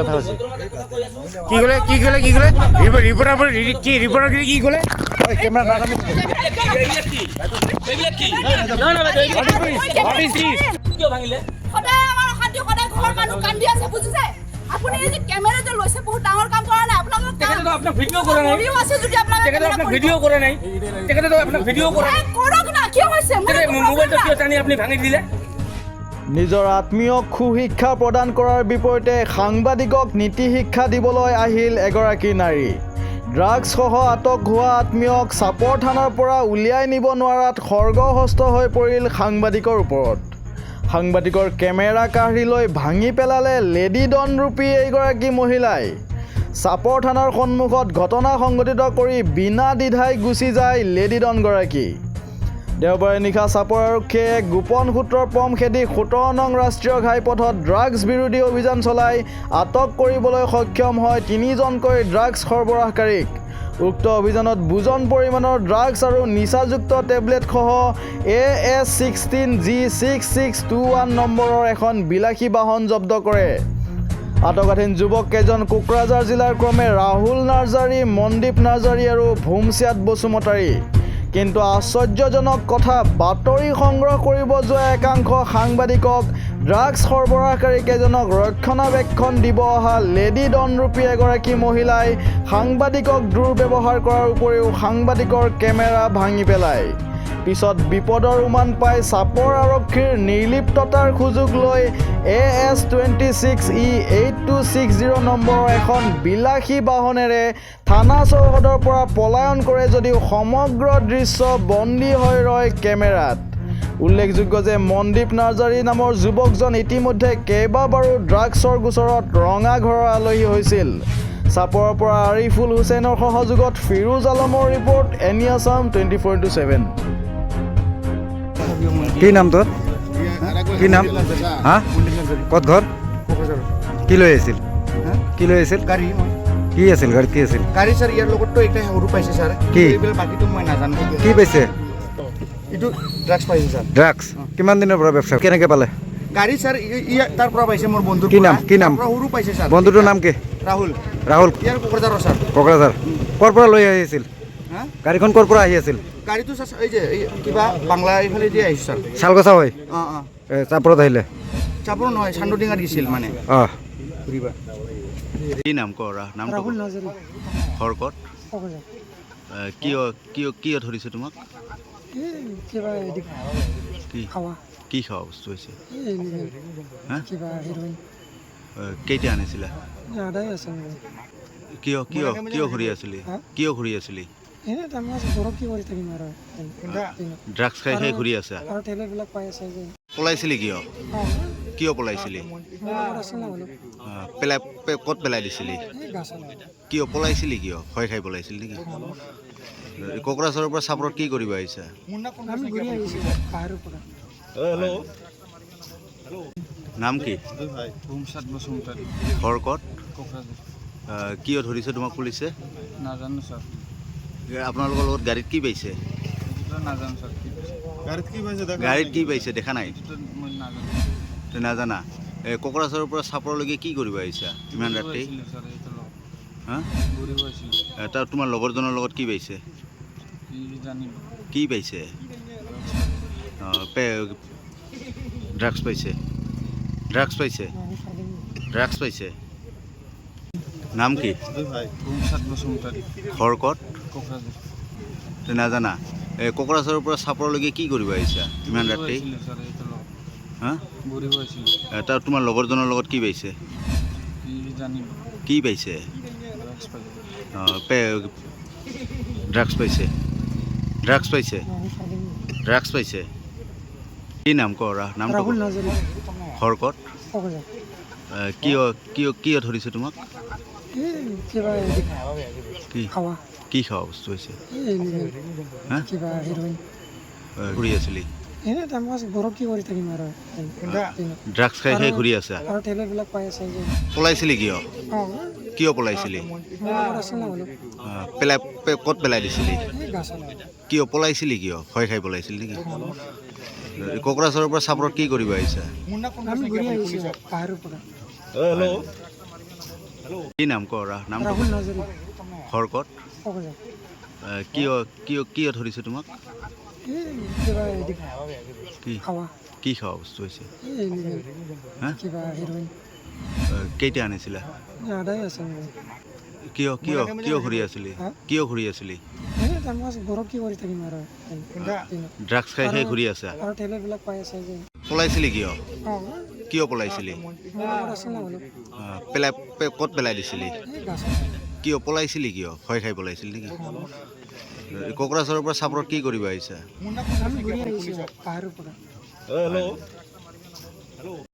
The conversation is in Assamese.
কথা কৈছে কি ক'লে ৰিপৰ্টাৰ কি ক'লে কেমেৰা আপুনি এই যে ক্যামেৰা যে লৈছে বহুত ডাঙৰ কাম কৰা নাই আপোনালোক তেখেতে আপোনাক ভিডিও কৰা নাই ভিডিও আছে যদি আপোনাক ভিডিও কৰা নাই তেখেতে আপোনাক ভিডিও কৰা নাই কৰক না কি হৈছে মোবাইলটো কিয় টানি আপুনি ভাঙি দিলে নিজৰ আত্মীয়ক সুশিক্ষা প্ৰদান কৰাৰ বিপৰীতে সাংবাদিকক নীতি শিক্ষা দিবলৈ আহিল এগৰাকী নাৰী ড্ৰাগছ সহ আটক হোৱা আত্মীয়ক চাপৰ থানাৰ পৰা উলিয়াই নিব নোৱাৰাত খৰ্গহস্ত হৈ পৰিল সাংবাদিকৰ ওপৰত সাংবাদিকৰ কেমেৰা কাঢ়ি লৈ ভাঙি পেলালে লেডি ডন ৰূপী এইগৰাকী মহিলাই চাপৰ থানাৰ সন্মুখত ঘটনা সংঘটিত কৰি বিনা দ্বিধাই গুচি যায় লেডি ডনগৰাকী দেওবাৰে নিশা চাপৰ আৰক্ষীয়ে এক গোপন সূত্ৰৰ পম খেদি 17 নং ৰাষ্ট্ৰীয় ঘাইপথত ড্ৰাগছ বিৰোধী অভিযান চলাই আটক কৰিবলৈ সক্ষম হয় 3জনকৈ ড্ৰাগছ সৰবৰাহকাৰীক উক্ত অভিযানত বুজন পৰিমাণৰ ড্ৰাগছ আৰু নিচাযুক্ত টেবলেটসহ AS16G6621 নম্বৰৰ এখন বিলাসী বাহন জব্দ কৰে আটকাধীন যুৱক কেইজন কোকৰাঝাৰ জিলাৰ ক্ৰমে ৰাহুল নাৰ্জাৰী মনদীপ নাৰ্জাৰী আৰু ভূমচিয়াত বসুমতাৰী কিন্তু আশ্চৰ্যজনক কথা বাতৰি সংগ্ৰহ কৰিব যোৱা একাংশ সাংবাদিকক ড্ৰাগছ সৰবৰাহকাৰী কেইজনক ৰক্ষণাবেক্ষণ দিব অহা লেডি ডন ৰূপী এগৰাকী মহিলাই সাংবাদিকক দুৰ্ব্যৱহাৰ কৰাৰ উপৰিও সাংবাদিকৰ কেমেৰা ভাঙি পেলায় পিছত বিপদৰ উমান পাই চাপৰ আৰক্ষীৰ নিৰ্লিপ্ততাৰ সুযোগ লৈ AS26E8260 নম্বৰৰ এখন বিলাসী বাহনেৰে থানা চৌহদৰ পৰা পলায়ন কৰে যদিও সমগ্ৰ দৃশ্য বন্দী হৈ ৰয় কেমেৰাত উল্লেখযোগ্য যে মনদীপ নাৰ্জাৰী নামৰ যুৱকজন ইতিমধ্যে কেইবাবাৰো ড্ৰাগছৰ গোচৰত ৰঙাঘৰৰ আলহী হৈছিল চাপৰৰ পৰা আৰিফুল হুছেইনৰ সহযোগত ফিৰোজ আলমৰ ৰিপৰ্ট এনি আছাম 24/7 কি নাম তোর কি নাম হ্যাঁ কত ঘর কি লৈ আছিল কি লৈ আছিল গাড়ী কি আছিল গাড়ী কি আছিল গাড়ী স্যার ইয়াৰ লগতো একটা সৰু পাইছে স্যাৰ কি এইবিলাক বাকিটো মই নাজানো কি পাইছে এইটো ড্ৰাগছ পাইছে স্যাৰ ড্ৰাগছ কিমান দিনৰ পৰা ব্যৱসা কেনেকৈ পালে গাড়ী স্যাৰ তাৰ পৰা পাইছে মোৰ বন্ধুৰ কি নাম কি নাম সৰু পাইছে স্যাৰ বন্ধুটোৰ নাম কি ৰাহুল ৰাহুল ইয়াৰ কোকৰাঝাৰৰ স্যাৰ কোকৰাঝাৰ ক'ৰ পৰা লৈ আহিছিল গাড়ীখন ক'ৰ পৰা আহি আছিল গাড়ীটো স্যার এই যে কিবা বাংলা এইফালে দি আহিছে স্যার শালগছা হয় চাপৰত আহিলে চাপৰ নহয় চান্দডিঙাত গিছিল মানে ঘুৰিবা কি নাম কৰা নাম ৰাহুল নাৰ্জাৰী খৰকত কিয় ধৰিছে তোমাক কিবা কি খাৱা কি খোৱা বস্তু হৈছে কিবা হিৰোইন কেইটা আনিছিলা আদায় আছে কিয় কিয় কিয় ঘূৰি আছিলি কিয় ঘূৰি আছিলি এনে তাৰমানে ঘৰত কি কৰি থাকিম আৰু ড্ৰাগছ খাই খাই ঘূৰি আছা আৰু টেবলেটবিলাক পাই আছে যে পলাইছিলি কিয় কিয় পলাইছিলি পেলাই ক'ত পেলাই দিছিলি কিয় পলাইছিলি কিয় ভয় খাই পলাইছিলি নেকি কোকৰাঝাৰৰ পৰা চাপৰত কি কৰিব আহিছা আমি ঘূৰি আহিছোঁ বাহিৰৰ পৰা নাম কি ভূমচিয়াত বসুমতাৰী খৰকত কোকৰাঝাৰ কিয় ধৰিছে তোমাক পুলিচে নাজানো স্যাৰ আপোনালোকৰ লগত গাড়ীত কি পাইছে এইটো নাজানো স্যাৰ গাড়ীত কি পাইছে দেখা নাই মই নাজানো নাজানা কোকৰাঝাৰৰ পৰা চাপৰলৈকে কি কৰিব আহিছা ইমান ৰাতি স্যাৰ এইটো হা ঘূৰিব আহিছিলোঁ তাৰ তোমাৰ লগৰজনৰ লগত কি পাইছে কি জানিব কি পাইছে ড্ৰাগছ পাইছে ড্ৰাগছ পাইছে ড্ৰাগছ পাইছে নাম কি ভূমচিয়াত বসুমতাৰী খৰকত কোকৰাঝাৰ নাজানা কোকৰাঝাৰৰ পৰা চাপৰলৈকে কি কৰিব আহিছা ইমান ৰাতি স্যাৰ এইটো হা ঘূৰিব আহিছিলোঁ তাৰ তোমাৰ লগৰজনৰ লগত কি পাইছে কি জানিব কি পাইছে ড্ৰাগছ পাইছে ড্ৰাগছ পাইছে ড্ৰাগছ পাইছে কি নাম কৰা নাম ৰাহুল নাৰ্জাৰী খৰকত কিয় কিয় কিয় ধৰিছে তোমাক কিবা কি খাৱা কি খোৱা বস্তু হৈছে কিবা হিৰোইন ঘূৰি আছিলি এনে তাৰমানে ঘৰত কি কৰি থাকিম আৰু ড্ৰাগছ খাই খাই ঘূৰি আছা আৰু টেবলেটবিলাক পাই আছে যে পলাইছিলি কিয় কিয় পলাইছিলি পেলাই ক'ত পেলাই দিছিলি কিয় পলাইছিলি কিয় ভয় খাই পলাইছিলি নেকি কোকৰাঝাৰৰ পৰা চাপৰত কি কৰিব আহিছা আমি ঘূৰি আহিছোঁ বাহিৰৰ পৰা কি নাম কৰা নাম ৰাহুল নাজৰি ঘৰ ক'ত কোকৰাঝাৰ কিয় কিয় কিয় ধৰিছে তোমাক এই কিবা হেৰি কি খাৱা কি খোৱা বস্তু হৈছে এই হা কিবা হিৰ'ইন কেইটা আনিছিলা আদায় আছে মোৰ কিয় কিয় কিয় ঘূৰি আছিলি হা? কিয় ঘূৰি আছিলি এই টাইম পাছ ঘৰত কি কৰি থাকিম আৰু ড্ৰাগছ খাই খাই ঘূৰি আছা আৰু টেবলেটবিলাক পাই আছে যে পলাইছিলি কিয় অঁ কিয় পলাইছিলি মোৰ লগত আছে না অলপ পেলাই ক'ত পেলাই দিছিলি এই গাছত কিয় পলাইছিলি কিয় ভয় খাই পলাইছিলি নেকি কোকৰাঝাৰৰ পৰা চাপৰত কি কৰিব আহিছা আমি ঘূৰি আহিছোঁ পাহাৰৰ পৰা